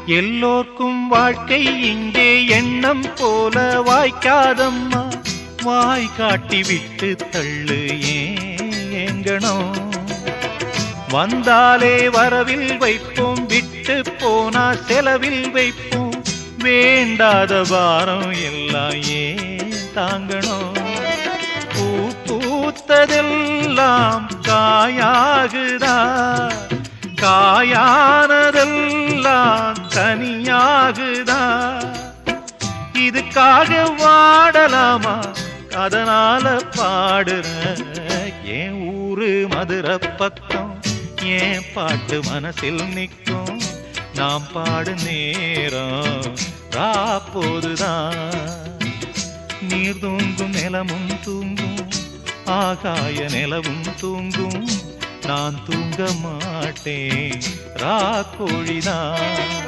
எல்லோர்க்கும் வாழ்க்கை இங்கே எண்ணம் போல வாய்க்காதம்மா. வாய் காட்டி விட்டு தள்ளு ஏங்கணும். வந்தாலே வரவில் வைப்போம், விட்டு போனா செலவில் வைப்போம். வேண்டாத பாரம் எல்லாம் ஏன் தாங்கணும். பூ பூத்ததெல்லாம் காயாகுதா, காயானதெல்லாம் தனியாகுதா. இதுக்காக வாடலாமா, அதனால பாடுற. என் ஊரு மதுரை பக்கம், என் பாட்டு மனசில் நிற்கும். நாம் பாடு நேரம் ராப்போதுதான். நீர் தூங்கும் நிலமும் தூங்கும், ஆகாய நிலவும் தூங்கும். நான் தூங்க மாட்டேன் ராக்கோழிதான்.